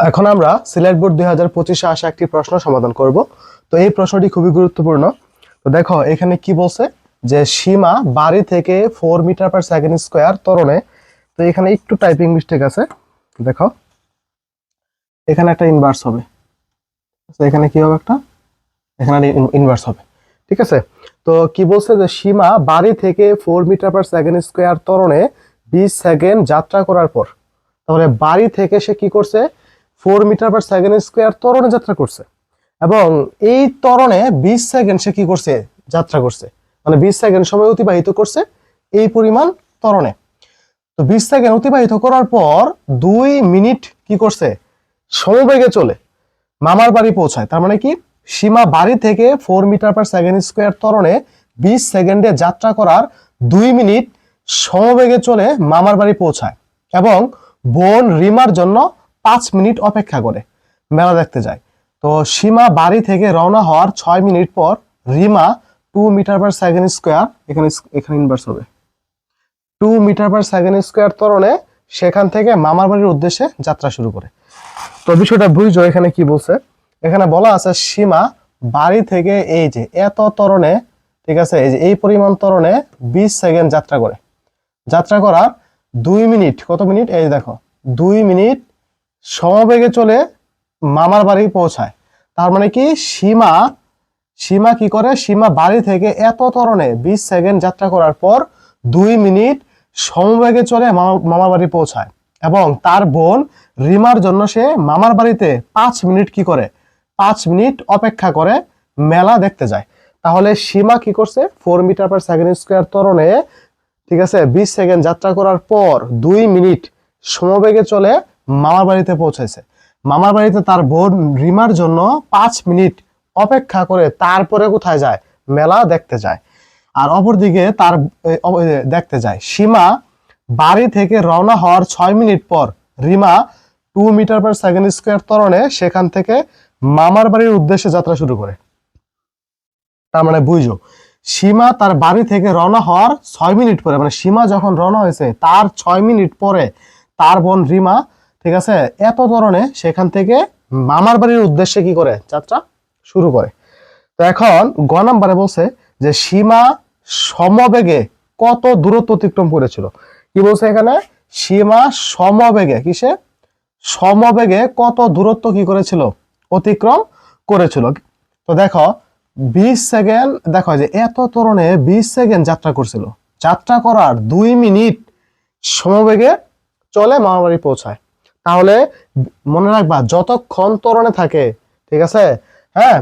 এখন আমরা সিলেট বোর্ড 2025-এ আসা একটি প্রশ্ন সমাধান করব। তো এই প্রশ্নটি খুবই গুরুত্বপূর্ণ। তো দেখো এখানে কি বলছে যে সীমা বাড়ি থেকে 4 মিটার পার সেকেন্ড স্কয়ার ত্বরণে। তো এখানে একটু টাইপিং মিস্টেক আছে, দেখো এখানে একটা ইনভার্স হবে। তো এখানে কি হবে, এখানে ইনভার্স হবে, ঠিক আছে। তো কি বলছে যে সীমা বাড়ি থেকে 4 মিটার পার সেকেন্ড স্কয়ার ত্বরণে 20 সেকেন্ড যাত্রা করার পর, তাহলে বাড়ি থেকে সে কি করছে 4 মিটার পার সেকেন্ড স্কয়ার ত্বরণে যাত্রা করছে, এবং এই ত্বরণে 20 সেকেন্ড সে কি করছে যাত্রা করছে, মানে 20 সেকেন্ড সময় অতিবাহিত করছে এই পরিমাণ ত্বরণে। তো 20 সেকেন্ড অতিবাহিত করার পর 2 মিনিট কি করছে সমবেগে চলে মামার বাড়ি পৌঁছায়। তার মানে কি সীমা বাড়ি থেকে 4 মিটার পার সেকেন্ড স্কয়ার ত্বরণে 20 সেকেন্ডে যাত্রা করার 2 মিনিট সমবেগে চলে মামার বাড়ি পৌঁছায়, এবং বোন রিমার জন্য 5 মিনিট অপেক্ষা করে মেলা দেখতে যায়। তো সীমা বাড়ি থেকে রওনা হওয়ার 6 মিনিট পর Rima 2 metre per second square, এখানে ইনভার্স হবে, 2 মিটার পার সেকেন্ড স্কয়ার ত্বরণে সেখান থেকে মামার বাড়ির উদ্দেশ্যে যাত্রা শুরু করে। তো বিষয়টা বুঝছো, এখানে কি বলছে, এখানে বলা আছে সীমা বাড়ি থেকে এই যে এত ত্বরণে, ঠিক আছে, এই যে এই পরিমাণ ত্বরণে 20 সেকেন্ড যাত্রা করে, যাত্রা করার 2 মিনিট, কত মিনিট, এই দেখো 2 মিনিট সমবেগে চলে মামার বাড়ি পৌঁছায়। তার মানে কি সীমা সীমা কি করে, সীমা বাড়ি থেকে এত ত্বরণে 20 সেকেন্ড যাত্রা করার পর 2 মিনিট সমবেগে চলে মামার বাড়ি পৌঁছায়, এবং তার বোন রিমার জন্য সে মামার বাড়িতে 5 মিনিট কি করে, 5 মিনিট অপেক্ষা করে মেলা দেখতে যায়। তাহলে সীমা কি করছে 4 মিটার পার সেকেন্ড স্কয়ার ত্বরণে, ঠিক আছে, 20 সেকেন্ড যাত্রা করার পর 2 মিনিট সমবেগে চলে মামার বাড়িতে পৌঁছেছে। মামার বাড়িতে তার বোন রিমার জন্য 5 মিনিট অপেক্ষা করে তারপরে কোথায় যায়, মেলা দেখতে যায়। আর অপরদিকে তার দেখতে যায় সীমা বাড়ি থেকে রওনা হওয়ার 6 মিনিট পর Rima 2 metre per second square ত্বরণে সেখান থেকে মামার বাড়ির উদ্দেশ্যে যাত্রা শুরু করে। তার মানে বুঝো, সীমা তার বাড়ি থেকে রওনা হওয়ার 6 মিনিট পরে, মানে সীমা যখন রওনা হয়েছে তার 6 মিনিট পরে তার বোন রিমা, ঠিক আছে, এত ত্বরণে সেখান থেকে মামার বাড়ির উদ্দেশ্যে কি করে যাত্রা শুরু করে। তো এখন গ নাম্বারে বলছে যে সীমা সমবেগে কত দূরত্ব অতিক্রম করেছিল। কি বলছে এখানে, সীমা সমবেগে, কিসে সমবেগে কত দূরত্ব কি করেছিল, অতিক্রম করেছিল। তো দেখো 20 সেকেন্ড, দেখো যে এত ত্বরণে 20 সেকেন্ড যাত্রা করছিল, যাত্রা করার 2 মিনিট সমবেগে চলে মামার বাড়ি পৌঁছায়। তাহলে মনে রাখবা যতক্ষণ ত্বরণে থাকে, ঠিক আছে, হ্যাঁ,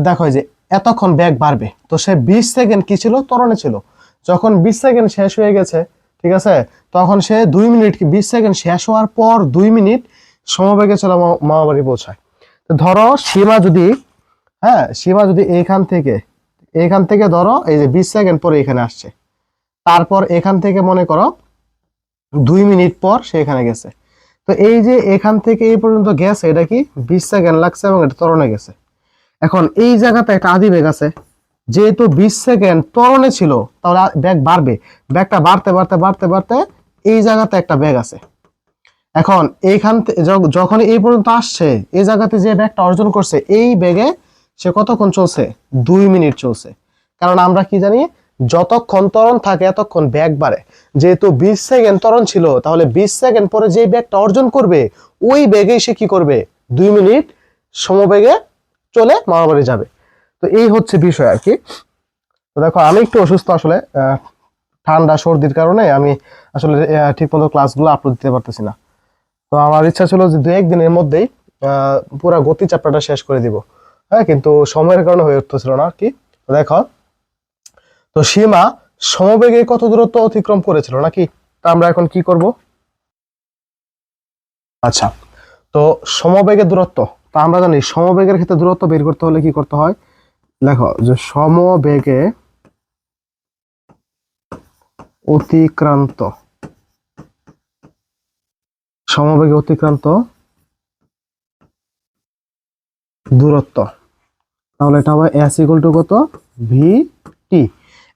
দেখো যে এতক্ষণ বেগ বাড়বে। তো সে 20 সেকেন্ড কি ছিল, ত্বরণে ছিল। যখন 20 সেকেন্ড শেষ হয়ে গেছে, ঠিক আছে, তখন সে 2 মিনিট, 20 সেকেন্ড শেষ হওয়ার পর 2 মিনিট সমবেগে চলে মামা বাড়ি পৌঁছায়। তো ধরো সীমা যদি, হ্যাঁ, সীমা যদি এখান থেকে ধরো এই যে 20 সেকেন্ড পরে এখানে আসছে, তারপর এখান থেকে মনে করো 2 মিনিট পর সে এখানে গেছে। তো এই যে এখান থেকে এই পর্যন্ত গেছে, এটা কি 20 সেকেন্ড লাগছে এবং এটা ত্বরণে গেছে। এখন এই জায়গাতে একটা আদি বেগ আছে, যেহেতু 20 সেকেন্ড ত্বরণে ছিল তাহলে বেগ বাড়বে, বেগটা বাড়তে বাড়তে বাড়তে বাড়তে এই জায়গাতে একটা বেগ আছে। এখন এইখান থেকে যখন এই পর্যন্ত আসছে, এই জায়গাতে যে বেগটা অর্জন করছে, এই বেগে সে কতক্ষণ চলছে, 2 মিনিট চলছে। কারণ আমরা কি জানি, যতক্ষণ ত্বরণ থাকে এতক্ষণ বেগ বাড়ে। যেহেতু 20 সেকেন্ড ত্বরণ ছিল, তাহলে 20 সেকেন্ড পরে যে বেগটা অর্জন করবে ওই বেগেই সে কি করবে, 2 মিনিট সমবেগে চলে মামার বাড়ি যাবে। তো এই হচ্ছে বিষয় আর কি। তো দেখো আমি একটু অসুস্থ, আসলে ঠান্ডা সর্দির কারণে আমি আসলে ঠিক মতো ক্লাসগুলো আপলোড দিতে পারতেছি না। তো আমার ইচ্ছা ছিল যে 2-1 দিনের মধ্যেই পুরো গতি চ্যাপ্টারটা শেষ করে দিব, হ্যাঁ, কিন্তু সময়ের কারণে হয়ে উঠতেছিল না আর কি। দেখো, তো সীমা সমবেগে কত দূরত্ব অতিক্রম করেছিল নাকি, তা আমরা এখন কি করব। আচ্ছা, তো সমবেগের দূরত্ব, তা আমরা জানি সমবেগের ক্ষেত্রে দূরত্ব বের করতে হলে কি করতে হয়, দেখো যে সমবেগে অতিক্রান্ত, সমবেগে অতিক্রান্ত দূরত্ব, তাহলে এটা হবে s = কত, vt।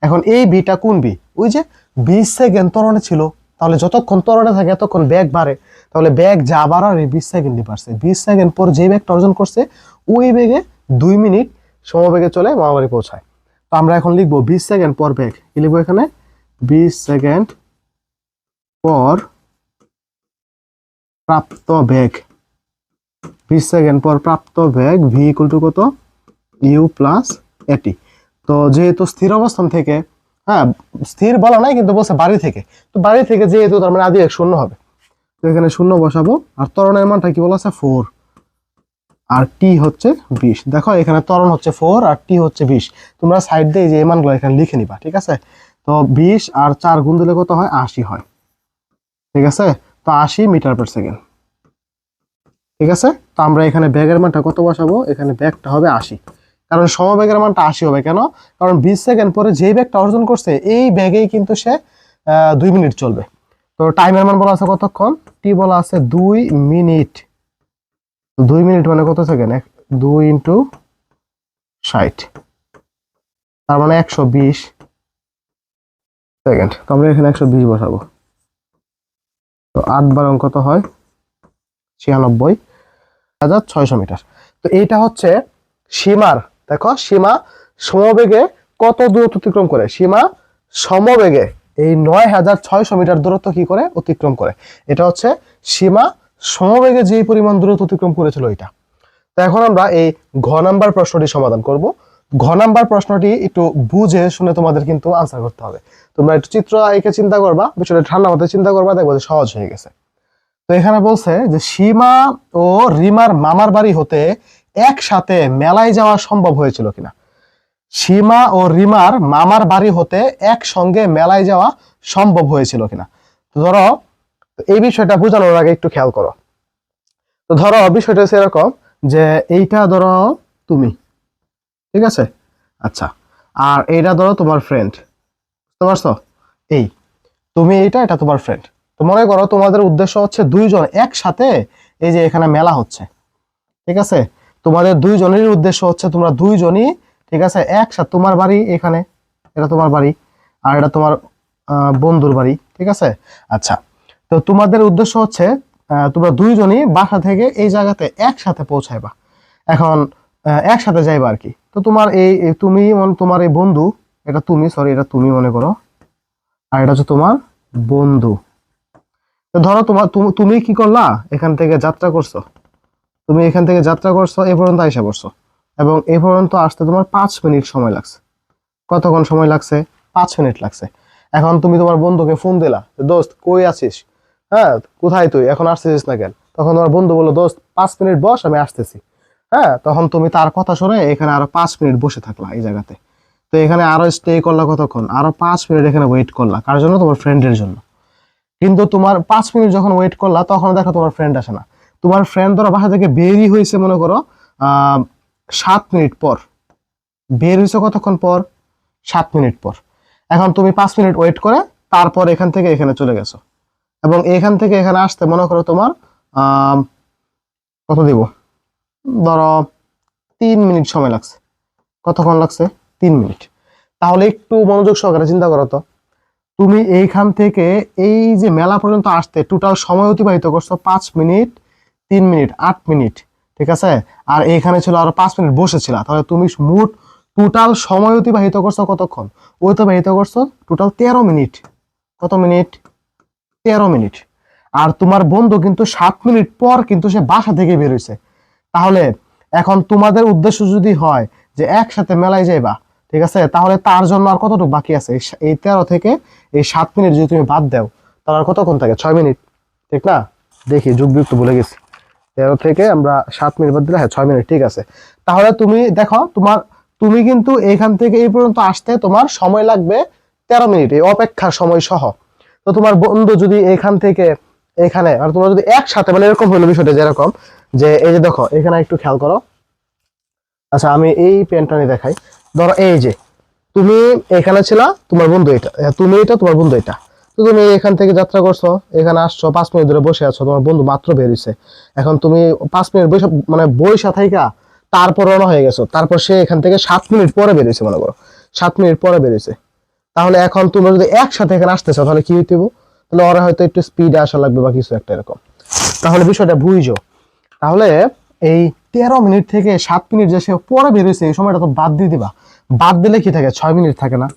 এখন এই ভিটা কোন ভি, ওই যে 20 সেকেন্ড ত্বরণে ছিল, তাহলে যতক্ষণ ত্বরণে থাকে এতক্ষণ বেগ বাড়ে। তো তাহলে বেগ যাবার আর 20 সেকেন্ডই পারছে। 20 সেকেন্ড পর যে বেগটা অর্জন করছে ওই বেগে 2 মিনিট সমবেগে চলে মামাবাড়ি পৌঁছায়। তো আমরা এখন লিখবো 20 সেকেন্ড পর বেগ, কি লিখবো এখানে 20 সেকেন্ড পর প্রাপ্ত বেগ, 20 সেকেন্ড পর প্রাপ্ত বেগ ভি ইকুয়াল টু কত, ইউ প্লাস এটি। তো যেহেতু স্থির অবস্থান থেকে, হ্যাঁ স্থির বলা নাই কিন্তু বলছে বাড়ি থেকে, তো বাড়ি থেকে যেহেতু তার মানে আদি এক শূন্য হবে, তো এখানে শূন্য বসাবো। আর ত্বরণের মানটা কি বলা আছে 4 আর টি হচ্ছে 20। দেখো এখানে ত্বরণ হচ্ছে 4 আর টি হচ্ছে 20। তোমরা সাইড দিয়ে যে মানগুলো এখানে লিখে নিবা, ঠিক আছে। তো 20 আর 4 গুণ দিলে কত হয়, 80 হয়, ঠিক আছে। তো 80 মিটার পার সেকেন্ড, ঠিক আছে। তো আমরা এখানে বেগের মানটা কত বসাবো, এখানে বেগটা হবে 80, কারণ সমবেগের মানটা 80 হবে। কেন, কারণ 20 সেকেন্ড পরে যেই বেগটা অর্জন করছে এই বেগেই কিন্তু সে 2 মিনিট চলবে। তো টাইমের মান বলা আছে কতক্ষণ, টি বলা আছে 2 মিনিট। 2 মিনিট মানে কত সেকেন্ড, 2 ইন্টু 60, তার মানে 120 সেকেন্ড। তো আমরা এখানে 120 বসাবো। তো 8 বার কত হয়, 96,600 মিটার। তো এইটা হচ্ছে সীমার, দেখো সীমা সমবেগে কত দূরত্ব অতিক্রম করে, সীমা সমবেগে এই 9600 মিটার দূরত্ব কি করে অতিক্রম করে। এটা হচ্ছে সীমা সমবেগে যে পরিমাণ দূরত্ব অতিক্রম করেছিল এটা। তো এখন আমরা এই ঘ নাম্বার প্রশ্নটি সমাধান করব। ঘ নাম্বার প্রশ্নটি একটু বুঝে শুনে তোমাদের কিন্তু আনসার করতে হবে। তোমরা একটু চিত্র এঁকে চিন্তা করবা, বিষয়টা ঠান্ডা মাথায় চিন্তা করবা, দেখবো যে সহজ হয়ে গেছে। তো এখানে বলছে যে সীমা ও রিমার মামার বাড়ি হতে একসাথে মেলায় যাওয়া সম্ভব হয়েছিল কিনা। সীমা ও রিমার মামার বাড়ি হতে একসঙ্গে মেলায় যাওয়া সম্ভব হয়েছিল কিনা। তো ধরো এই বিষয়টা বোঝানোর আগে একটু খেয়াল করো। তো ধরো বিষয়টা হচ্ছে এরকম যে এইটা ধরো তুমি, ঠিক আছে, আচ্ছা, আর এইটা ধরো তোমার ফ্রেন্ড, বুঝতে পারছো, এই তুমি এইটা, এটা তোমার ফ্রেন্ড। তো মনে করো তোমাদের উদ্দেশ্য হচ্ছে দুইজন একসাথে, এই যে এখানে মেলা হচ্ছে, ঠিক আছে, তোমাদের দুইজনেরই উদ্দেশ্য হচ্ছে তোমরা দুইজনই, ঠিক আছে, একসাথে, তোমার বাড়ি এখানে, এটা তোমার বাড়ি আর এটা তোমার বন্ধুর বাড়ি, ঠিক আছে। আচ্ছা, তো তোমাদের উদ্দেশ্য হচ্ছে তোমরা দুইজনই বাসা থেকে এই জায়গাতে একসাথে পৌঁছাইবা। এখন একসাথে যাইবা আর কি। তো তোমার তুমি তোমার এই বন্ধু, এটা তুমি, সরি এটা তুমি মনে করো, আর এটা হচ্ছে তোমার বন্ধু। তো ধরো তুমি কি করলা, এখান থেকে যাত্রা করছো, তুমি এখান থেকে যাত্রা করছো এ পর্যন্ত আইসা পড়ছো, এবং এ পর্যন্ত আসতে তোমার 5 মিনিট সময় লাগছে। কতক্ষণ সময় লাগছে, 5 মিনিট লাগছে। এখন তুমি তোমার বন্ধুকে ফোন দিলা, দোস্ত কই আছিস, হ্যাঁ কোথায় তুই, এখন আসতেছিস না কেন। তখন তোমার বন্ধু বললো, দোস্ত 5 মিনিট বস, আমি আসতেছি। হ্যাঁ, তখন তুমি তার কথা শুনে এখানে আরো 5 মিনিট বসে থাকলা এই জায়গাতে। তো এখানে আরো স্টে করলা কতক্ষণ, আরো 5 মিনিট এখানে ওয়েট করলা, কার জন্য, তোমার ফ্রেন্ডের জন্য। কিন্তু তোমার 5 মিনিট যখন ওয়েট করলা তখন দেখো তোমার ফ্রেন্ড আসে না। তোমার ফ্রেন্ড ধরো বাসা থেকে বেরই হয়েছে মনে করো 7 মিনিট পর, বের হয়েছে কতক্ষণ পর, 7 মিনিট পর। এখন তুমি 5 মিনিট ওয়েট করে তারপর এখান থেকে এখানে চলে গেছো, এবং এখান থেকে এখানে আসতে মনে করো তোমার কত দিব, ধরো 3 মিনিট সময় লাগছে। কতক্ষণ লাগছে, 3 মিনিট। তাহলে একটু মনোযোগ সহকারে চিন্তা করো তো, তুমি এইখান থেকে এই যে মেলা পর্যন্ত আসতে টোটাল সময় অতিবাহিত করছো 5 মিনিট, 3 মিনিট, 8 মিনিট, ঠিক আছে। আর এইখানে ছিল আরো 5 মিনিট বসেছিল, তাহলে তুমি মোট টোটাল সময় অতিবাহিত করছো কতক্ষণ, অতিবাহিত করছো টোটাল 13 মিনিট। কত মিনিট, 13 মিনিট। আর তোমার বন্ধু কিন্তু 7 মিনিট পর কিন্তু সে বাসা থেকে বের হয়েছে। তাহলে এখন তোমাদের উদ্দেশ্য যদি হয় যে একসাথে মেলায় যাইবা, ঠিক আছে, তাহলে তার জন্য আর কতটুকু বাকি আছে, এই 13 থেকে এই 7 মিনিট যদি তুমি বাদ দাও তাহলে আর কতক্ষণ থাকে, 6 মিনিট, ঠিক না। দেখি যুগ ভুলে গেছি, 13 থেকে আমরা 7 মিনিট বাদ দিলে, হ্যাঁ 6 মিনিট, ঠিক আছে। তাহলে তুমি দেখো তুমি কিন্তু এখান থেকে এই পর্যন্ত আসতে তোমার সময় লাগবে 13 মিনিট, এই অপেক্ষার সময় সহ। তো তোমার বন্ধু যদি এখান থেকে এখানে, আর তোমরা যদি একসাথে, মানে এরকম হলো বিষয়টা যেরকম যে এই যে দেখো এখানে একটু খেয়াল করো। আচ্ছা আমি এই পেনটা নিয়ে দেখাই। ধরো এই যে তুমি এখানে ছিলা, তোমার বন্ধু এটা, তুমি এটা, তোমার বন্ধু এটা। তো তুমি এখান থেকে যাত্রা করছো, এখানে আসছো, 5 মিনিট ধরে বসে আছো, তোমার বন্ধু মাত্র বেরিয়েছে। এখন তুমি 5 মিনিট বসে, মানে বইসা থাইকা তারপর রওনা হয়ে গেছো, তারপর সে এখান থেকে 7 মিনিট পরে বেরিয়েছে, মনে করো 7 মিনিট পরে বেরিয়েছে। তাহলে এখন তোমরা যদি একসাথে এখানে আসতেছো তাহলে কি হইতে, তাহলে ওরা হয়তো একটু স্পিডে আসা লাগবে বা কিছু একটা এরকম। তাহলে বিষয়টা বুঝো। তাহলে এই 13 মিনিট থেকে 7 মিনিট যে সে পরে বের হয়েছে এই সময়টা তো বাদ দিয়ে দিবা। বাদ দিলে কি থাকে, 6 মিনিট থাকে না?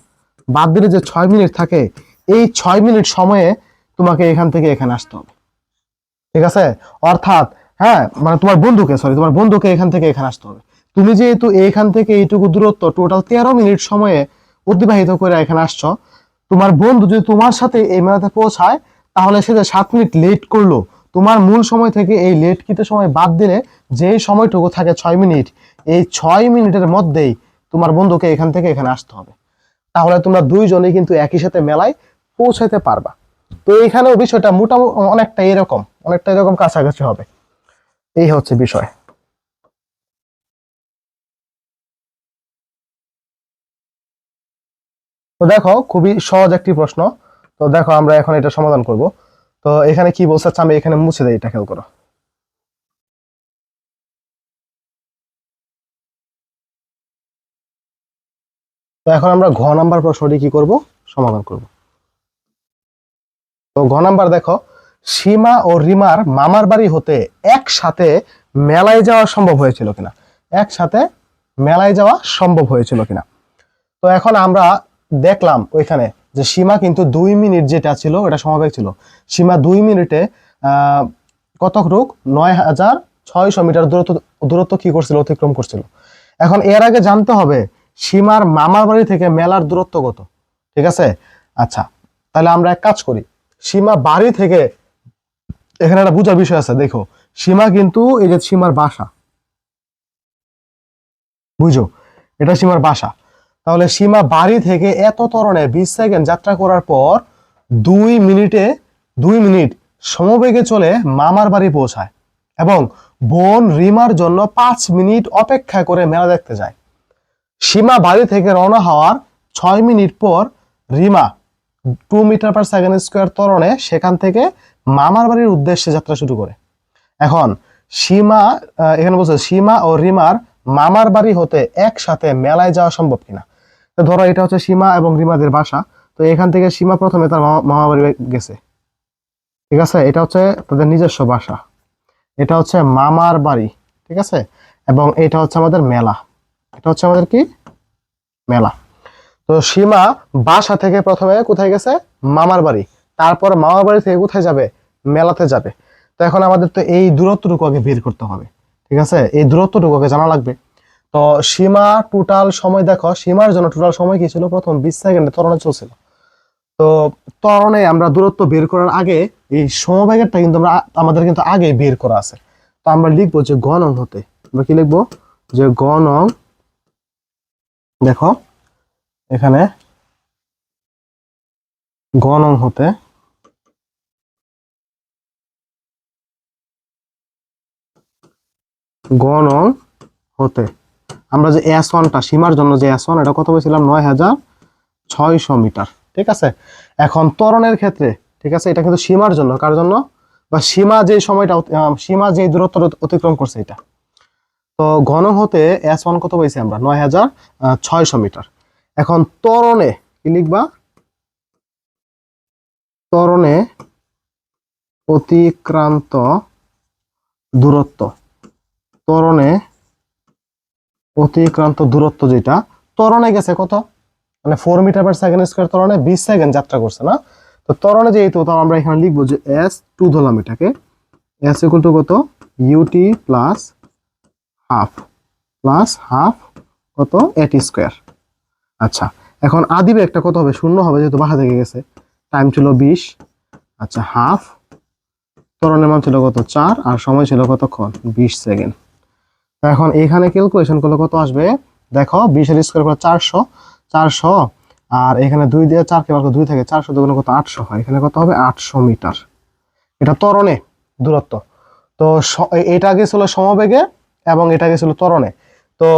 বাদ দিলে যে 6 মিনিট থাকে, এই 6 মিনিট সময়ে তোমাকে এখান থেকে এখানে আসতে হবে, ঠিক আছে? অর্থাৎ হ্যাঁ, মানে তোমার বন্ধুকে এখান থেকে এখানে আসতে হবে। তুমি যেহেতু এখান থেকে এইটুকু দূরত্ব টোটাল 13 মিনিট সময়ে অতিবাহিত করে এখানে আসছো, তোমার বন্ধু যদি তোমার সাথে এই মেলাতে পৌঁছায়, তাহলে সে যে 7 মিনিট লেট করলো, তোমার মূল সময় থেকে এই লেটকৃত সময় বাদ দিলে যে সময়টুকু থাকে 6 মিনিট, এই 6 মিনিটের মধ্যেই তোমার বন্ধুকে এখান থেকে এখানে আসতে হবে। তাহলে তোমরা দুইজনেই কিন্তু একই সাথে মেলায় পৌঁছাইতে পারবা। তো এখানেও বিষয়টা মোটামুটি অনেকটা এরকম কাছাকাছি হবে। এই হচ্ছে বিষয়। তো দেখো খুবই সহজ একটি প্রশ্ন। তো দেখো আমরা এখন এটা সমাধান করব। তো এখানে কি বলছে, আচ্ছা আমি এখানে মুছে দেই, এটা খেয়াল করো। তো এখন আমরা ঘ নাম্বার প্রশ্নটি কি করব, সমাধান করব। তো ঘ নাম্বার দেখো, সীমা ও রিমার মামার বাড়ি হতে একসাথে মেলায় যাওয়া সম্ভব হয়েছিল কিনা। একসাথে মেলায় যাওয়া সম্ভব হয়েছিল কিনা। তো এখন আমরা দেখলাম ওইখানে যে সীমা কিন্তু 2 মিনিট যেটা ছিল ওটা সমবেগ ছিল। সীমা 2 মিনিটে কত রুক 9600 মিটার দূরত্ব কি করছিল, অতিক্রম করছিল। এখন এর আগে জানতে হবে সীমার মামার বাড়ি থেকে মেলার দূরত্ব কত, ঠিক আছে? আচ্ছা, তাহলে আমরা এক কাজ করি, সীমা বাড়ি থেকে, এখানে একটা বোঝার বিষয় আছে। দেখো সীমা কিন্তু এই যে সীমার বাসা, বুঝো, এটা সীমার বাসা। তাহলে সীমা বাড়ি থেকে এত ত্বরণে 20 সেকেন্ড যাত্রা করার পর 2 মিনিট সমবেগে চলে মামার বাড়ি পৌঁছায় এবং বোন রিমার জন্য 5 মিনিট অপেক্ষা করে মেলা দেখতে যায়। সীমা বাড়ি থেকে রওনা হওয়ার 6 মিনিট পর Rima 2 metre per second square ত্বরণে সেখান থেকে মামার বাড়ির উদ্দেশ্যে যাত্রা শুরু করে। এখন সীমা, এখানে বলছে সীমা ও রিমার মামার বাড়ি হতে একসাথে মেলায় যাওয়া সম্ভব কিনা। তো ধরো এটা হচ্ছে সীমা এবং রিমাদের বাসা। তো এখান থেকে সীমা প্রথমে তার মামা বাড়ি গেছে, ঠিক আছে? এটা হচ্ছে তাদের নিজস্ব বাসা, এটা হচ্ছে মামার বাড়ি, ঠিক আছে? এবং এটা হচ্ছে আমাদের মেলা, এটা হচ্ছে আমাদের কি মেলা। তো সীমা বাসা থেকে প্রথমে কোথায় গেছে, মামার বাড়ি। তারপর মামার বাড়ি থেকে কোথায় যাবে, মেলাতে যাবে। তো এখন আমাদের তো এই দূরত্বটুকু আগে বের করতে হবে, ঠিক আছে? এই দূরত্বটুকু আগে জানা লাগবে। তো সীমা টোটাল সময় দেখো, সীমার জন্য টোটাল সময় কি ছিল, প্রথম 20 সেকেন্ডে ত্বরণে চলছিল। তো ত্বরণে আমরা দূরত্ব বের করার আগে এই সমবেগেরটা কিন্তু আমাদের কিন্তু আগে বের করা আছে। তো আমরা লিখবো যে গণং হতে, আমরা কি লিখবো, যে গণং, দেখো এখানে গণং হতে গণং হতে আমরা যে S1টা সীমার জন্য যে S1 এটা কত পেয়েছিলাম, 9600 মিটার, ঠিক আছে? এখন ত্বরণের ক্ষেত্রে, ঠিক আছে, এটা কিন্তু সীমার জন্য, কার জন্য, বা সীমা যে সময়টা সীমা যে দূরত্ব অতিক্রম করছে এটা। তো ঘন হতে S1 কত পেয়েছি আমরা, 9600 মিটার। এখন ত্বরণে কি লিখবা, ত্বরণে অতিক্রান্ত দূরত্ব, ত্বরণে অতিক্রান্ত দূরত্ব যেটা ত্বরণে গেছে কত, মানে 4 মিটার পার সেকেন্ড স্কোয়ার ত্বরণে 20 সেকেন্ড যাত্রা করছে না। তো ত্বরণে যেহেতু, তো আমরা এখানে লিখবো যে S2 ধরলাম এটাকে, S ইকুয়াল টু কত, UT প্লাস হাফ কত, AT স্কোয়ার। আচ্ছা, এখন আদি বেগটা কত হবে, শূন্য হবে যেহেতু বাসা থেকে গেছে, টাইম ছিল 20। আচ্ছা, হাফ, ত্বরণের মান ছিল কত, 4, আর সময় ছিল কতক্ষণ, 20 সেকেন্ড। এখন এখানে ক্যালকুলেশন করলে কত আসবে, দেখো 20 এর স্কোয়ার করে 400, আর এখানে 2 দিয়ে 4 কে বার করে 2 থেকে 400 দুগুণ কত, 800 হয়। এখানে কত হবে, 800 মিটার। এটা ত্বরণে দূরত্ব। তো এটা গেছিল সমবেগে এবং এটা গেছিল ত্বরণে। তো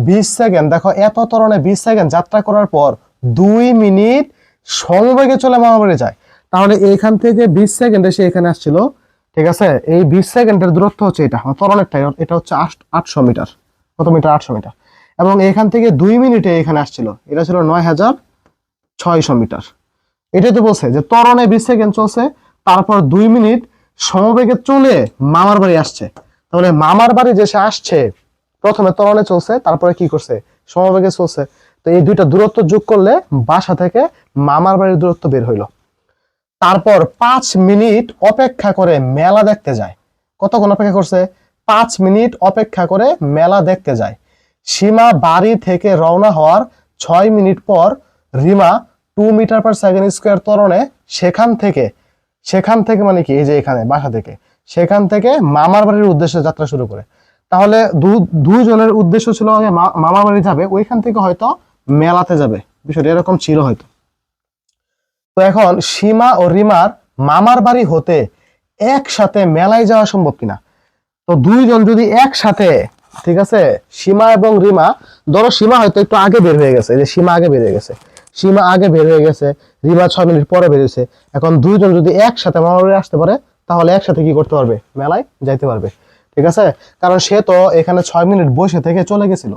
20 সেকেন্ড, দেখো এত ত্বরণে 20 সেকেন্ড যাত্রা করার পর 2 মিনিট সমবেগে চলে মামাবাড়ি যায়। তাহলে এখান থেকে 20 সেকেন্ডে সে এখানে আসছিল, ঠিক আছে? এই 20 সেকেন্ডের দূরত্ব হচ্ছে এটা ত্বরণেরটাই, এটা হচ্ছে 800 মিটার। কত মিটার, 800 মিটার। এবং এখান থেকে 2 মিনিটে এখানে আসছিল, এটা ছিল 9600 মিটার। এটাই তো বলছে যে ত্বরণে 20 সেকেন্ড চলছে, তারপর 2 মিনিট সমবেগে চলে মামার বাড়ি আসছে। তাহলে মামার বাড়ি যে সে আসছে, প্রথমে ত্বরণে চলছে, তারপরে কি করছে, সমবেগে চলছে। তো এই দুইটা দূরত্ব যোগ করলে বাসা থেকে মামার বাড়ির দূরত্ব বের হইলো। তারপর 5 মিনিট অপেক্ষা করে মেলা দেখতে যায়। কতক্ষণ অপেক্ষা করছে? 5 মিনিট অপেক্ষা করে মেলা দেখতে যায়। সীমা বাড়ি থেকে রওনা হওয়ার 6 মিনিট পর Rima 2 metre per second square ত্বরণে সেখান থেকে মানে কি, এই যে এখানে বাসা থেকে, সেখান থেকে মামার বাড়ির উদ্দেশ্যে যাত্রা শুরু করে। তাহলে দুজনের উদ্দেশ্য ছিল আগে মামার বাড়ি যাবে, ওইখান থেকে হয়তো মেলাতে যাবে, বিষয়টা এরকম ছিল হয়তো। তো এখন সীমা ও রিমার মামার বাড়ি হতে একসাথে মেলায় যাওয়া সম্ভব কিনা। তো দুইজন যদি একসাথে, ঠিক আছে, সীমা এবং রিমা, ধরো সীমা হয়তো একটু আগে বের হয়ে গেছে, এই যে সীমা আগে বের হয়ে গেছে, রিমা 6 মিনিট পরে বেরিয়েছে। এখন দুইজন যদি একসাথে মামার বাড়ি আসতে পারে, তাহলে একসাথে কি করতে পারবে, মেলায় যাইতে পারবে, ঠিক আছে। কারণ সে তো এখানে 6 মিনিট বসে থেকে চলে গেছিল,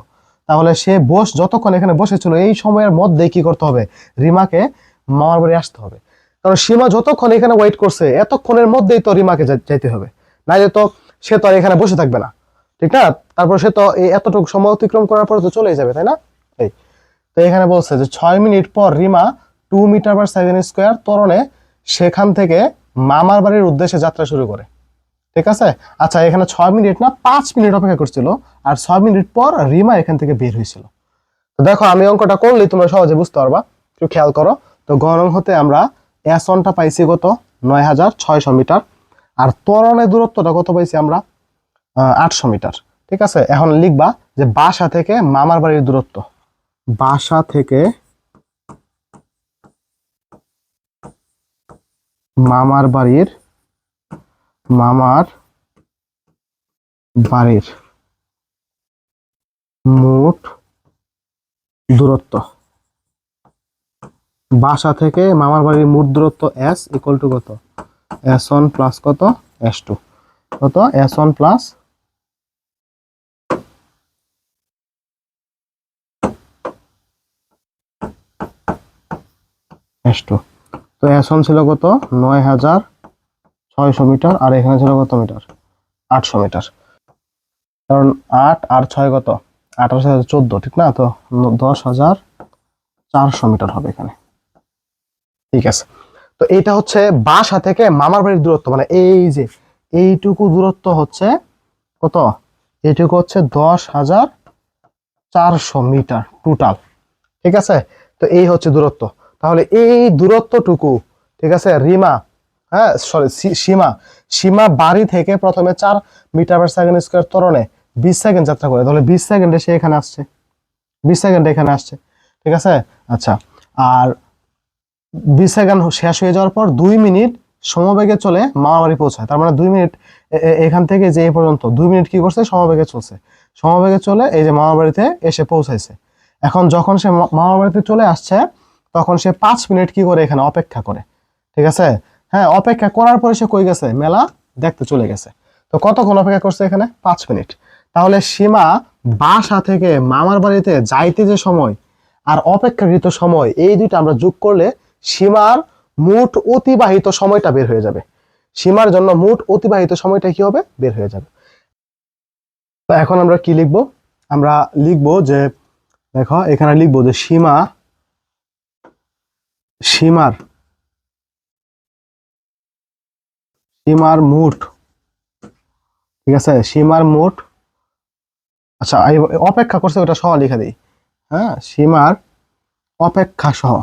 তাহলে সে যতক্ষণ এখানে বসেছিল এই সময়ের মধ্যে কি করতে হবে, রিমাকে মামার বাড়ি আসতে হবে। কারণ সীমা যতক্ষণ এখানে ওয়েট করছে, এতক্ষণের মধ্যেই তো রিমাকে যাইতে হবে, নাইলে তো সে তো আর এখানে বসে থাকবে না, ঠিক না। তারপর সে তো এতটুকু সময় অতিক্রম করার পর তো চলেই যাবে, তাই না। এই তো এখানে বলছে যে 6 মিনিট পর Rima 2 metre per second square ত্বরণে সেখান থেকে মামার বাড়ির উদ্দেশ্যে যাত্রা শুরু করে, ঠিক আছে। আচ্ছা, এখানে 6 মিনিট না 5 মিনিট অপেক্ষা করছিল, আর 6 মিনিট পর রিমা এখান থেকে বের হয়েছিল। তো দেখো, আমি অঙ্কটা করলেই তোমরা সহজে বুঝতে পারবা, একটু খেয়াল করো। তো গরম হতে আমরা S1টা পাইছি কত, 9600 মিটার, আর ত্বরণের দূরত্বটা কত পাইছি আমরা, 800 মিটার, ঠিক আছে। এখন লিখবা যে বাসা থেকে মামার বাড়ির দূরত্ব, বাসা থেকে মামার বাড়ির মোট দূরত্ব, বাসা থেকে মামার বাড়ির মোট দূরত্ব S ইকুয়াল টু কত, S1 প্লাস কত, S2, কত, S1 প্লাস S2। তো S1 ছিল কত, 9600 মিটার, আর এখানে ছিল কত মিটার, 800 মিটার। কারণ 8 আর 6 কত, 8 আর 6 14, ঠিক না। তো 10400 মিটার হবে এখানে, ঠিক আছে। তো এটা হচ্ছে বাসা থেকে মামার বাড়ির দূরত্ব, মানে এই যে এইটুকু দূরত্ব হচ্ছে কত, এইটুকু হচ্ছে 10400 মিটার টোটাল, ঠিক আছে। তো এই হচ্ছে দূরত্ব। তাহলে এই দূরত্বটুকু, ঠিক আছে, রিমা, হ্যাঁ সরি সীমা বাড়ি থেকে প্রথমে 4 মিটার পার সেকেন্ড স্কোয়ার ত্বরণে 20 সেকেন্ড যাত্রা করে, তাহলে 20 সেকেন্ডে সে এখানে আসছে, 20 সেকেন্ডে এখানে আসছে, ঠিক আছে। আচ্ছা, আর 20 সেকেন্ড শেষ হয়ে যাওয়ার পর 2 মিনিট সমবেগে চলে মামার বাড়ি পৌঁছায়। তার মানে 2 মিনিট এখান থেকে যে এই পর্যন্ত 2 মিনিট কি করছে, সমবেগে চলছে, সমবেগে চলে এই যে মামার বাড়িতে এসে পৌঁছাইছে। এখন যখন সে মামার বাড়িতে চলে আসছে, তখন সে 5 মিনিট কি করে এখানে অপেক্ষা করে, ঠিক আছে। হ্যাঁ, অপেক্ষা করার পরে সে কই গেছে, মেলা দেখতে চলে গেছে। তো কতক্ষণ অপেক্ষা করছে এখানে, 5 মিনিট। তাহলে সীমা বাসা থেকে মামার বাড়িতে যাইতে যে সময় আর অপেক্ষাকৃত সময়, এই দুইটা আমরা যোগ করলে সীমার মোট অতিবাহিত সময়টা বের হয়ে যাবে। সীমার জন্য মোট অতিবাহিত সময়টা কি হবে, বের হয়ে যাবে। তো এখন আমরা কি লিখবো, আমরা লিখবো যে, দেখো এখানে লিখবো যে সীমার মোট, ঠিক আছে, সীমার মোট, আচ্ছা অপেক্ষা করছে ওটা সহ লিখে দিই, হ্যাঁ, সীমার অপেক্ষা সহ,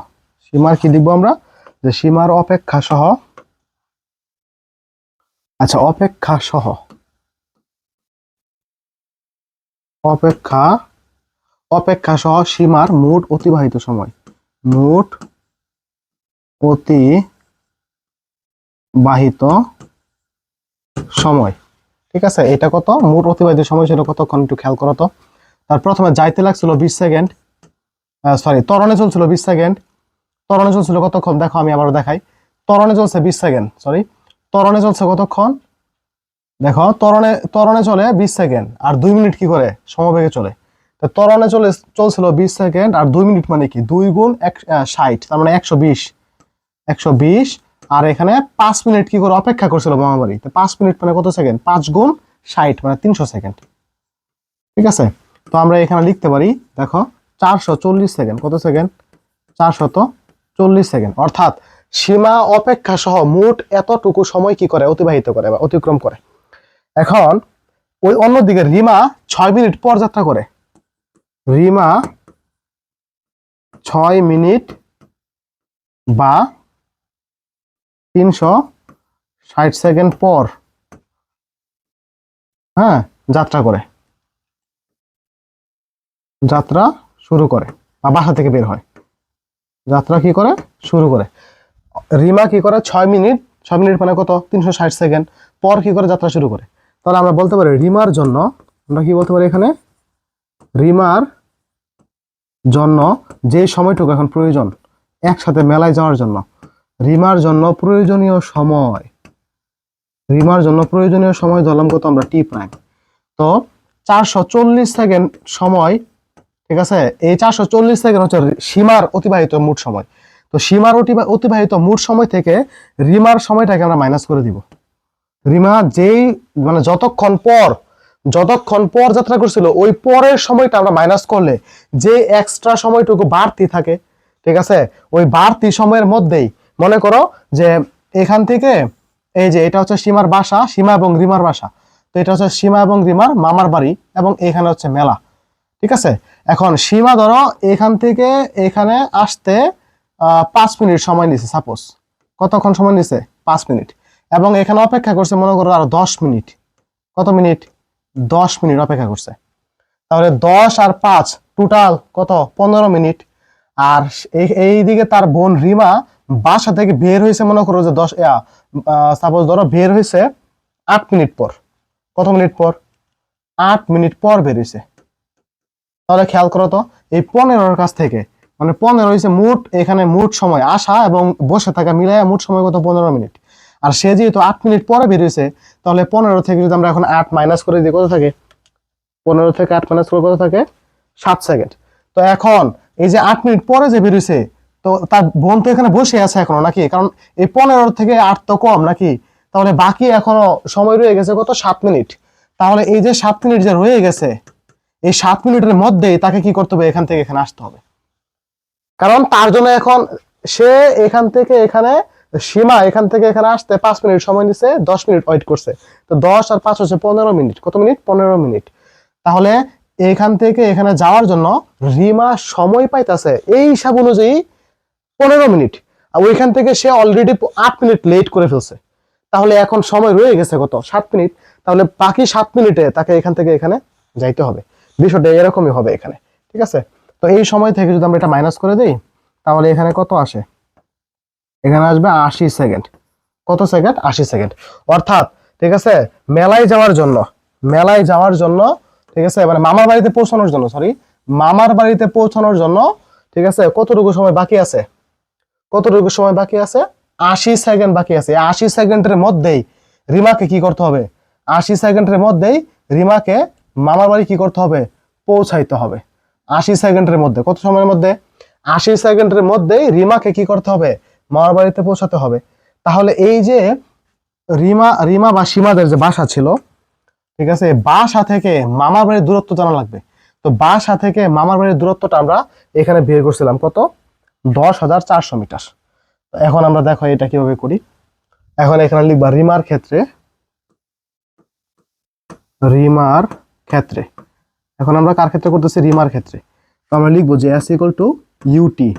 সীমার কি লিখবো আমরা, যে সীমার অপেক্ষা সহ, আচ্ছা অপেক্ষা সহ সীমার মোট অতিবাহিত সময়, মোট অতিবাহিত সময়, ঠিক আছে। এটা কত, মোট অতিবাহিত সময় ছিল কতক্ষণ, একটু খেয়াল করো তো। তার প্রথমে যাইতে লাগছিল 20 সেকেন্ড, সরি ত্বরণে চলছিল 20 সেকেন্ড, ত্বরণে চলছিল কতক্ষণ, দেখো আমি আবারও দেখাই, ত্বরণে চলছে 20 সেকেন্ড, সরি ত্বরণে চলছে কতক্ষণ, দেখো ত্বরণে চলে 20 সেকেন্ড, আর 2 মিনিট কি করে, সমবেগে চলে। তো ত্বরণে চলছিল 20 সেকেন্ড, আর 2 মিনিট মানে কি, 2 গুণ 60, তার মানে 120, আর এখানে 5 মিনিট কি করে অপেক্ষা করছিল মামার বাড়ি। তো 5 মিনিট মানে কত সেকেন্ড, 5 গুণ 60 মানে 300 সেকেন্ড। ঠিক আছে, তো আমরা এখানে লিখতে পারি দেখো 440 সেকেন্ড। কত সেকেন্ড, 440 সেকেন্ড। অর্থাৎ সীমা অপেক্ষা সহ মোট এতটুকু সময় কি করে অতিবাহিত করে বা অতিক্রম করে। এখন ওই অন্যদিকে রিমা 6 মিনিট পর যাত্রা করে। রিমা 6 মিনিট বা 360 সেকেন্ড পর যাত্রা করে, যাত্রা শুরু করে বা বাসা থেকে বের হয়, যাত্রা কি করে শুরু করে। রিমা কি করে 6 মিনিট, 6 মিনিট মানে কত 360 সেকেন্ড পর কি করে যাত্রা শুরু করে। তাহলে আমরা বলতে পারি রিমার জন্য, আমরা কি বলতে পারি এখানে, রিমার জন্য যে সময়টুকু এখন প্রয়োজন একসাথে মেলায় যাওয়ার জন্য, রিমার জন্য প্রয়োজনীয় সময়, রিমার জন্য প্রয়োজনীয় সময় ধরলাম কত আমরা টি প্রাইম। তো 440 সেকেন্ড সময়, ঠিক আছে, এই 440 সেকেন্ড হচ্ছে সীমার অতিবাহিত মোট সময়। তো সীমার অতিবাহিত মোট সময় থেকে রিমার সময়টাকে আমরা মাইনাস করে দিব। রিমা যেই মানে যতক্ষণ পর যাত্রা করছিল ওই পরের সময়টা আমরা মাইনাস করলে যে এক্সট্রা সময়টুকু বাড়তি থাকে, ঠিক আছে, ওই বাড়তি সময়ের মধ্যেই মনে করো যে এখান থেকে এই যে এটা হচ্ছে সীমার বাসা, সীমা এবং রিমার বাসা, তো এটা হচ্ছে সীমা এবং রিমার মামার বাড়ি এবং এখানে হচ্ছে মেলা। ঠিক আছে, এখন সীমা ধরো এখান থেকে এখানে আসতে 5 মিনিট সময় নিছে, সাপোজ কতক্ষণ সময় নিছে 5 মিনিট, এবং এখানে অপেক্ষা করছে মনে করো আর 10 মিনিট। কত মিনিট, 10 মিনিট অপেক্ষা করছে। তাহলে 10 আর 5 টোটাল কত 15 মিনিট। আর এই দিকে তার বোন রিমা বাসা থেকে বের হয়েছে মনে করো যে 10 সাপোজ ধরো বের হয়েছে 8 মিনিট পর। কত মিনিট পর, 8 মিনিট পর বের হয়েছে। তাহলে খেয়াল করো তো এই 15-র কাছ থেকে মানে 15 হয়েছে মোট, এখানে মোট সময় আসা এবং বসে থাকা মিলাইয়া মোট সময় কত 15 মিনিট। আর সে যেহেতু 8 মিনিট পরে বেরিয়েছে, তাহলে 15 থেকে যদি আমরা এখন 8 মাইনাস করে দিই কত থাকে, 15 থেকে 8 মাইনাস করে কত থাকে 7 সেকেন্ড। তো এখন এই যে 8 মিনিট পরে যে বেরিয়েছে, তো তার বোন তো এখানে বসে আছে এখনো নাকি, কারণ এই 15 থেকে 8 তো কম নাকি, তাহলে বাকি এখনো সময় রয়ে গেছে কত 7 মিনিট। তাহলে এই যে 7 মিনিট যে রয়ে গেছে, এই 7 মিনিটের মধ্যেই তাকে কি করতে হবে, এখান থেকে এখানে আসতে হবে। কারণ তার জন্য এখন সে এখান থেকে এখানে, সীমা এখান থেকে এখানে আসতে 5 মিনিট সময় নিছে, 10 মিনিট ওয়েট করছে। তো 10 আর 5 হচ্ছে 15 মিনিট। কত মিনিট, 15 মিনিট। তাহলে এখান থেকে এখানে যাওয়ার জন্য রিমা সময় পাইতেছে এই হিসাব অনুযায়ী 15 মিনিট, আর ওইখান থেকে সে অলরেডি 8 মিনিট লেট করে ফেলছে। তাহলে এখন সময় রয়ে গেছে কত 7 মিনিট। তাহলে বাকি 7 মিনিটে তাকে এখান থেকে এখানে যাইতে হবে। বিষয়টা এরকমই হবে এখানে। ঠিক আছে, তো এই সময় থেকে যদি আমরা এটা মাইনাস করে দিই, তাহলে এখানে কত আসে, এখানে আসবে 80 সেকেন্ড। কত সেকেন্ড, 80 সেকেন্ড। অর্থাৎ ঠিক আছে মেলায় যাওয়ার জন্য, মেলায় যাওয়ার জন্য, ঠিক আছে, মানে মামার বাড়িতে পৌঁছানোর জন্য, সরি মামার বাড়িতে পৌঁছানোর জন্য, ঠিক আছে, কতটুকু সময় বাকি আছে, কতটুকু সময় বাকি আছে, 80 সেকেন্ড বাকি আছে। 80 সেকেন্ডের মধ্যেই রিমাকে কি করতে হবে, 80 সেকেন্ডের মধ্যেই রিমাকে মামার বাড়ি কি করতে হবে, পৌঁছাইতে হবে। 80 সেকেন্ডের মধ্যে, কত সময়ের মধ্যে, 80 সেকেন্ডের মধ্যেই রিমাকে কি করতে হবে, মামার বাড়িতে পৌঁছাতে হবে। তাহলে এই যে রিমা বা সীমাদের যে বাসা ছিল, ঠিক আছে, বাসা থেকে মামার বাড়ির দূরত্ব জানা লাগবে। তো বাসা থেকে মামার বাড়ির দূরত্বটা আমরা এখানে বের করছিলাম কত, 10,400 মিটার। এখন আমরা দেখো এটা কিভাবে করি। এখন এখানে লিখবা রিমার ক্ষেত্রে, রিমার ক্ষেত্রে, এখন আমরা কার ক্ষেত্রে করতেছি, রিমার ক্ষেত্রে। তো আমরা লিখবো যে s equal to u t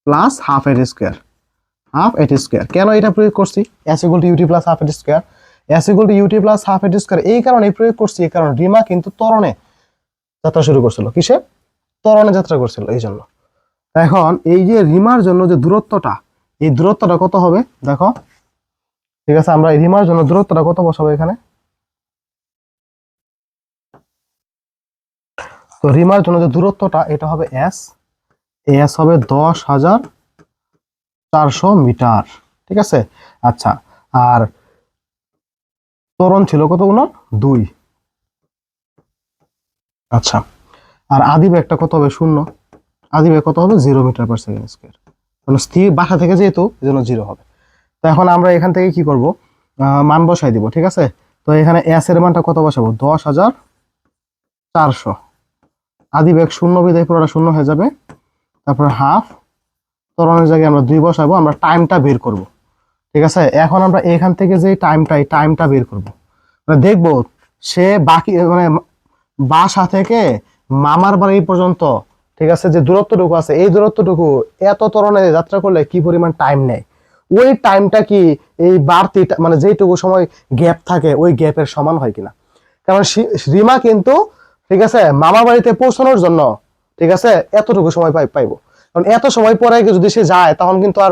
plus half at square, half at square. কেন এটা প্রয়োগ করছি, s equal to u t plus half at square, s equal to u t plus half at square এই কারণে প্রয়োগ করছি, কারণ রিমা কিন্তু ত্বরণে যাত্রা শুরু করছিল। কিসে, ত্বরণে যাত্রা করছিল, এই জন্য। এখন এই যে রিমার জন্য যে দূরত্বটা, এই দূরত্বটা কত হবে দেখো, ঠিক আছে, আমরা রিমার জন্য দূরত্বটা কত বসাবো এখানে। তো রিমার জন্য যে দূরত্বটা এটা হবে s, এস হবে 10,400 মিটার। ঠিক আছে, আচ্ছা, আর ত্বরণ ছিল কত গুণ 2। আচ্ছা, আর আদি বেগটা কত হবে, 0। আদি বেগ কত হবে 0 মিটার পার সেকেন্ড স্কোয়ার, মানে স্থির বাসা থেকে যেহেতু এই জন্য 0 হবে। তো তো এখন আমরা এখান থেকে কি করব, মান বসাই দিব, ঠিক আছে। তো এখানে এস এর মানটা কত বসাবো, 10,400, আদি বেগ শূন্য বিদায় পুরোটা শূন্য হয়ে যাবে, তারপর হাফ, ত্বরণের জায়গায় আমরা 2 বসাবো, আমরা টাইমটা বের করব, ঠিক আছে। এখন আমরা এখান থেকে যে টাইমটা বের করব, মানে দেখবো সে বাকি মানে বাসা থেকে মামার বাড়ি পর্যন্ত, ঠিক আছে, যে দূরত্বটুকু আছে এই দূরত্বটুকু এত ত্বরণে যাত্রা করলে কি পরিমাণ টাইম নেয়, ওই টাইমটা কি এই বাড়তি মানে যেটুকু সময় গ্যাপ থাকে ওই গ্যাপের সমান হয় কিনা। কারণ রিমা কিন্তু, ঠিক আছে, মামা বাড়িতে পৌঁছানোর জন্য, ঠিক আছে, এতটুকু সময় পাইবো। কারণ এত সময় পরে যদি সে যায় তখন কিন্তু আর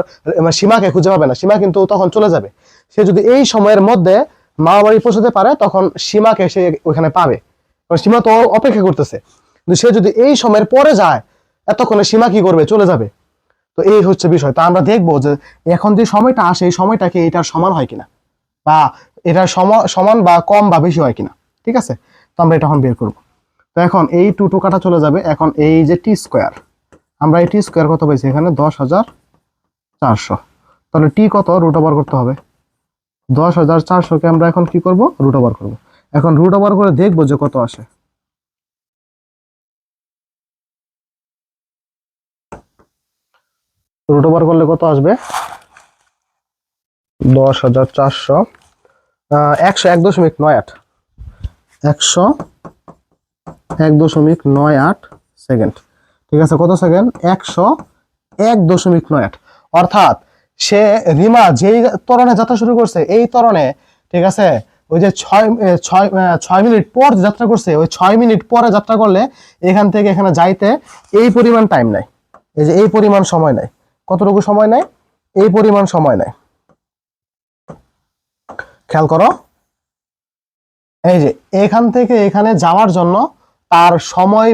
সীমাকে খুঁজে পাবে না, সীমা কিন্তু তখন চলে যাবে। সে যদি এই সময়ের মধ্যে মামা বাড়ি পৌঁছাতে পারে তখন সীমাকে সে ওখানে পাবে, কারণ সীমা তো অপেক্ষা করতেছে। কিন্তু সে যদি এই সময়ের পরে যায় এতক্ষণে সীমা কি করবে, চলে যাবে। তো এই হচ্ছে বিষয়। তো আমরা দেখবো যে এখন যে সময়টা আসে এই সময়টা কি এটার সমান হয় কিনা, বা এটার সমান বা কম বা বেশি হয় কিনা, ঠিক আছে। তো আমরা এটা এখন বের করব। তো এখন এই টু কাটা চলে যাবে। এখন এই যে টি স্কোয়ার, আমরা এই টি স্কোয়ার কত পাইছি এখানে, 10,400। তাহলে টি কত, রুট ওভার করতে হবে। 10,400কে আমরা এখন কি করব, রুট ওভার করবো। এখন রুট ওভার করে দেখবো যে কত আসে। রুট ওভার করলে কত আসবে, 10,400, 101.98, 101.98 সেকেন্ড, ঠিক আছে। কত সেকেন্ড, 101.98। অর্থাৎ সে রিমা যেই ত্বরণে যাত্রা শুরু করছে এই ত্বরণে, ঠিক আছে, ওই যে 6 মিনিট পর যাত্রা করছে, ওই 6 মিনিট পরে যাত্রা করলে এখান থেকে এখানে যাইতে এই পরিমাণ টাইম নেয়, এই যে এই পরিমাণ সময় নেয়। কতটুকু সময় নেয়, এই পরিমাণ সময় নেয়। খেয়াল করো, এই যে এখান থেকে এখানে যাওয়ার জন্য তার সময়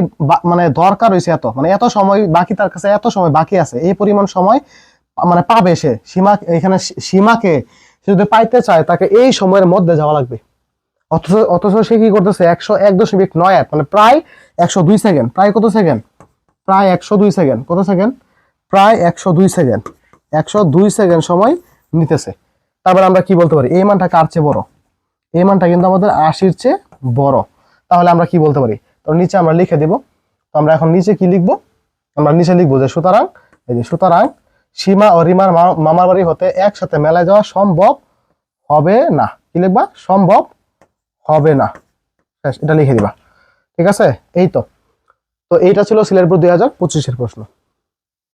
মানে দরকার হয়েছে এত, মানে এত সময় বাকি, তার কাছে এত সময় বাকি আছে, এই পরিমাণ সময় মানে পাবে সে। সীমা এখানে সীমাকে সে যদি পাইতে চায় তাকে এই সময়ের মধ্যে যাওয়া লাগবে। অথচ সে কি করতেছে, 101.98, মানে প্রায় 102 সেকেন্ড, প্রায় কত সেকেন্ড, প্রায় 102 সেকেন্ড, কত সেকেন্ড, প্রায় 102 সেকেন্ড, 102 সেকেন্ড সময় নিতেছে। তারপরে আমরা কি বলতে পারি, এই মানটা কার চেয়ে বড়, এই মানটা কিন্তু আমাদের 80-র চেয়ে বড়। তাহলে আমরা কি বলতে পারি, তো নিচে আমরা লিখে দিব। তো আমরা এখন নিচে কি লিখবো, আমরা নিচে লিখবো যে সুতরাং, এই যে সুতরাং সীমা ও রিমার মামার বাড়ি হতে একসাথে মেলায় যাওয়া সম্ভব হবে না। কি লিখবা, সম্ভব হবে না, এটা লিখে দিবা, ঠিক আছে। এই তো, তো এইটা ছিল সিলেট বোর্ড 2025-এর প্রশ্ন।